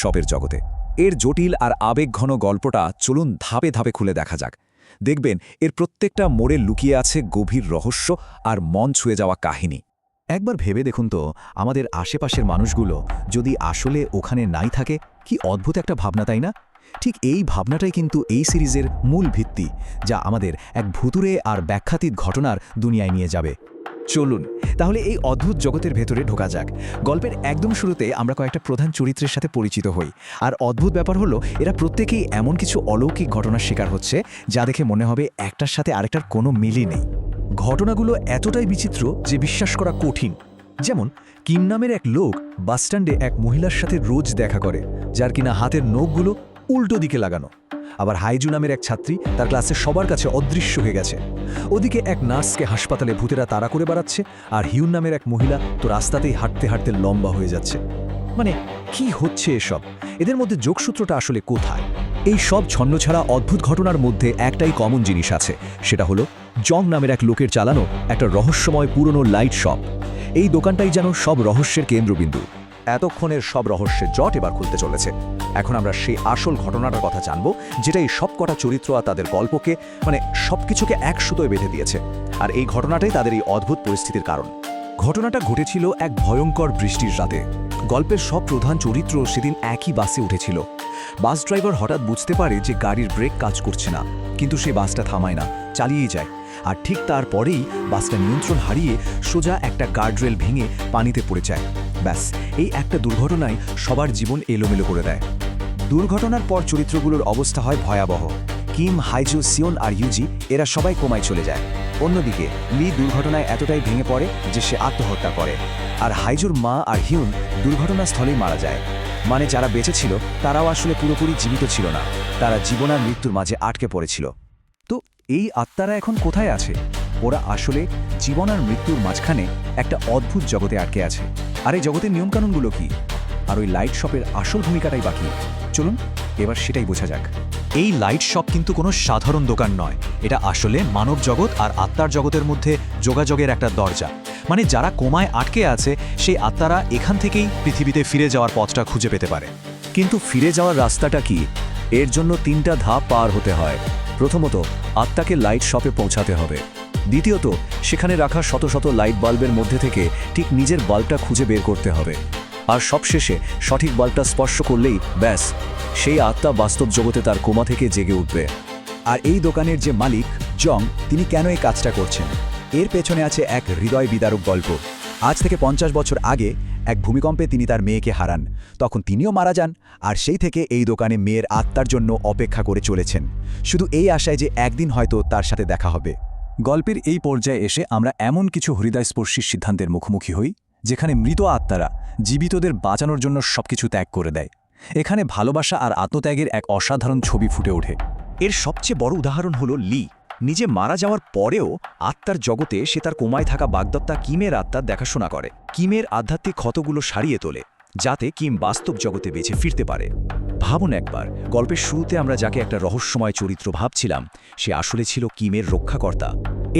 শপের জগতে এর জটিল আর আবেগঘন গল্পটা চলুন ধাপে ধাপে খুলে দেখা যাক। দেখবেন এর প্রত্যেকটা মোড়ে লুকিয়ে আছে গভীর রহস্য আর মন ছুঁয়ে যাওয়া কাহিনী। একবার ভেবে দেখুন তো, আমাদের আশেপাশের মানুষগুলো যদি আসলে ওখানে নাই থাকে, কি অদ্ভুত একটা ভাবনা, তাই না? ঠিক এই ভাবনাটাই কিন্তু এই সিরিজের মূল ভিত্তি, যা আমাদের এক ভুতুড়ে আর ব্যাখ্যাতীত ঘটনার দুনিয়ায় নিয়ে যাবে। চলুন তাহলে এই অদ্ভুত জগতের ভেতরে ঢোকা যাক। গল্পের একদম শুরুতে আমরা কয়েকটা প্রধান চরিত্রের সাথে পরিচিত হই। আর অদ্ভুত ব্যাপার হলো, এরা প্রত্যেকেই এমন কিছু অলৌকিক ঘটনার শিকার হচ্ছে যা দেখে মনে হবে একটার সাথে আরেকটার কোনো মিলই নেই। ঘটনাগুলো এতটাই বিচিত্র যে বিশ্বাস করা কঠিন। যেমন কিম নামের এক লোক বাসস্ট্যান্ডে এক মহিলার সাথে রোজ দেখা করে, যার কিনা হাতের নখগুলো উল্টো দিকে লাগানো। আবার হাইজু নামের এক ছাত্রী তার ক্লাসে সবার কাছে অদৃশ্য হয়ে গেছে। ওদিকে এক নার্সকে হাসপাতালে ভূতেরা তাড়া করে বেড়াচ্ছে, আর হিউন নামের এক মহিলা তো রাস্তাতেই হাঁটতে হাঁটতে লম্বা হয়ে যাচ্ছে। মানে কি হচ্ছে এসব? এদের মধ্যে যোগসূত্রটা আসলে কোথায়? এই সব ছন্নছাড়া অদ্ভুত ঘটনার মধ্যে একটাই কমন জিনিস আছে, সেটা হলো জং নামের এক লোকের চালানো একটা রহস্যময় পুরনো লাইট শপ। এই দোকানটাই যেন সব রহস্যের কেন্দ্রবিন্দু। এতক্ষণের সব রহস্যের জট এবার খুলতে চলেছে। এখন আমরা সেই আসল ঘটনাটার কথা জানব, যেটা এই সবকটা চরিত্র আর তাদের গল্পকে, সবকিছুকে এক সুতোয় বেঁধে দিয়েছে। আর এই ঘটনাটাই তাদের এই অদ্ভুত পরিস্থিতির কারণ। ঘটনাটা ঘটেছিল এক ভয়ঙ্কর বৃষ্টির রাতে। গল্পের সব প্রধান চরিত্র সেদিন একই বাসে উঠেছিল। বাস ড্রাইভার হঠাৎ বুঝতে পারে যে গাড়ির ব্রেক কাজ করছে না, কিন্তু সে বাসটা থামায় না, চালিয়েই যায়। আর ঠিক তারপরেই বাসটা নিয়ন্ত্রণ হারিয়ে সোজা একটা গার্ডরেল ভেঙে পানিতে পড়ে যায়। ব্যাস, এই একটা দুর্ঘটনায় সবার জীবন এলোমেলো করে দেয়। দুর্ঘটনার পর চরিত্রগুলোর অবস্থা হয় ভয়াবহ। কিম, হাইজু, সিওন আর ইউজি এরা সবাই কোমায় চলে যায়। অন্যদিকে লি দুর্ঘটনায় এতটাই ভেঙে পড়ে যে সে আত্মহত্যা করে। আর হাইজুর মা আর হিউন দুর্ঘটনাস্থলেই মারা যায়। মানে যারা বেঁচে ছিল তারাও আসলে পুরোপুরি জীবিত ছিল না, তারা জীবন আর মৃত্যুর মাঝে আটকে পড়েছিল। তো এই আত্মারা এখন কোথায় আছে? ওরা আসলে জীবন আর মৃত্যুর মাঝখানে একটা অদ্ভুত জগতে আটকে আছে। আর এই জগতের নিয়মকানুনগুলো কি? আর ওই লাইট শপের আসল ভূমিকাটাই বাকি। চলুন এবার সেটাই বোঝা যাক। এই লাইট শপ কিন্তু কোনো সাধারণ দোকান নয়, এটা আসলে মানব জগৎ আর আত্মার জগতের মধ্যে যোগাযোগের একটা দরজা। মানে যারা কোমায় আটকে আছে, সেই আত্মারা এখান থেকেই পৃথিবীতে ফিরে যাওয়ার পথটা খুঁজে পেতে পারে। কিন্তু ফিরে যাওয়ার রাস্তাটা কি? এর জন্য 3টা ধাপ পার হতে হয়। প্রথমত, আত্মাকে লাইট শপে পৌঁছাতে হবে। দ্বিতীয়ত, সেখানে রাখা শত শত লাইট বাল্বের মধ্যে থেকে ঠিক নিজের বাল্বটা খুঁজে বের করতে হবে। আর সবশেষে সঠিক বাল্বটা স্পর্শ করলেই ব্যাস, সেই আত্মা বাস্তব জগতে তার কোমা থেকে জেগে উঠবে। আর এই দোকানের যে মালিক জং, তিনি কেন এই কাজটা করছেন? এর পেছনে আছে এক হৃদয় বিদারক গল্প। আজ থেকে 50 বছর আগে এক ভূমিকম্পে তিনি তার মেয়েকে হারান। তখন তিনিও মারা যান, আর সেই থেকে এই দোকানে মেয়ের আত্মার জন্য অপেক্ষা করে চলেছেন, শুধু এই আশায় যে একদিন হয়তো তার সাথে দেখা হবে। গল্পের এই পর্যায়ে এসে আমরা এমন কিছু হৃদয়স্পর্শী সিদ্ধান্তের মুখোমুখি হই, যেখানে মৃত আত্মারা জীবিতদের বাঁচানোর জন্য সবকিছু ত্যাগ করে দেয়। এখানে ভালোবাসা আর আত্মত্যাগের এক অসাধারণ ছবি ফুটে ওঠে। এর সবচেয়ে বড় উদাহরণ হলো লি। নিজে মারা যাওয়ার পরেও আত্মার জগতে সে তার কোমায় থাকা বাগদত্তা কিমের আত্মার দেখাশোনা করে, কিমের আধ্যাত্মিক ক্ষতগুলো সারিয়ে তোলে, যাতে কিম বাস্তব জগতে বেঁচে ফিরতে পারে। ভাবুন একবার, গল্পের শুরুতে আমরা যাকে একটা রহস্যময় চরিত্র ভাবছিলাম, সে আসলে ছিল কিমের রক্ষাকর্তা।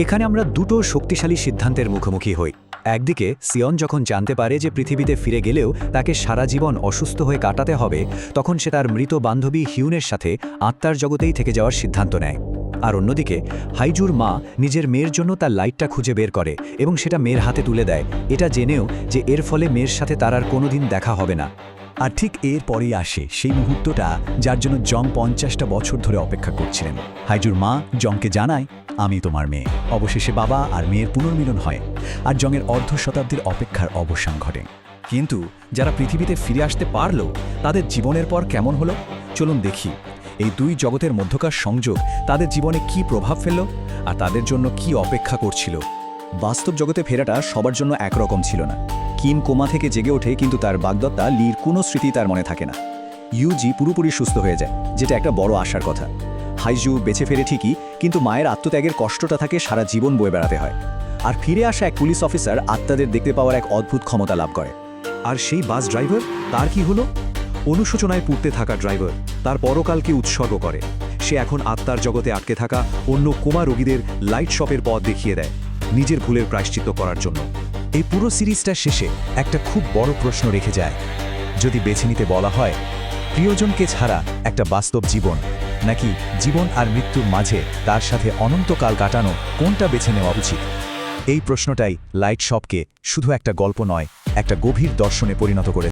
এখানে আমরা দুটো শক্তিশালী সিদ্ধান্তের মুখোমুখি হই। একদিকে সিয়ন যখন জানতে পারে যে পৃথিবীতে ফিরে গেলেও তাকে সারা জীবন অসুস্থ হয়ে কাটাতে হবে, তখন সে তার মৃত বান্ধবী হিউনের সাথে আত্মার জগতেই থেকে যাওয়ার সিদ্ধান্ত নেয়। আর অন্যদিকে হাইজুর মা নিজের মেয়ের জন্য তার লাইটটা খুঁজে বের করে এবং সেটা মেয়ের হাতে তুলে দেয়, এটা জেনেও যে এর ফলে মেয়ের সাথে তার আর কোনোদিন দেখা হবে না। আর ঠিক এর পরেই আসে সেই মুহূর্তটা যার জন্য জং 50টা বছর ধরে অপেক্ষা করছিলেন। হাইজুর মা জংকে জানায়, আমি তোমার মেয়ে। অবশেষে বাবা আর মেয়ের পুনর্মিলন হয়, আর জংয়ের অর্ধ শতাব্দীর অপেক্ষার অবসান ঘটে। কিন্তু যারা পৃথিবীতে ফিরে আসতে পারল, তাদের জীবনের পর কেমন হলো? চলুন দেখি এই দুই জগতের মধ্যকার সংযোগ তাদের জীবনে কি প্রভাব ফেলল, আর তাদের জন্য কি অপেক্ষা করছিল। বাস্তব জগতে ফেরাটা সবার জন্য একরকম ছিল না। কিম কোমা থেকে জেগে ওঠে, কিন্তু তার বাগদত্তা লির কোনো স্মৃতি তার মনে থাকে না। ইউজি পুরোপুরি সুস্থ হয়ে যায়, যেটা একটা বড় আশার কথা। হাইজু বেঁচে ফেরে ঠিকই, কিন্তু মায়ের আত্মত্যাগের কষ্টটা তাকে সারা জীবন বয়ে বেড়াতে হয়। আর ফিরে আসা এক পুলিশ অফিসার আত্মাদের দেখতে পাওয়ার এক অদ্ভুত ক্ষমতা লাভ করে। আর সেই বাস ড্রাইভার, তার কি হলো? অনুশোচনায় পুড়তে থাকা ড্রাইভার তার পরকালকে উৎসর্গ করে। সে এখন আত্মার জগতে আটকে থাকা অন্য কোমা রোগীদের লাইট শপের পথ দেখিয়ে দেয়, নিজের ভুলের প্রায়শ্চিত্ত করার জন্য। এই পুরো সিরিজটা শেষে একটা খুব বড় প্রশ্ন রেখে যায়। যদি বেছে নিতে বলা হয়, প্রিয়জনকে ছাড়া একটা বাস্তব জীবন, নাকি জীবন আর মৃত্যুর মাঝে তার সাথে অনন্তকাল কাটানো, কোনটা বেছে নেওয়া উচিত? এই প্রশ্নটাই লাইট শপকে শুধু একটা গল্প নয়, একটা গভীর দর্শনে পরিণত করে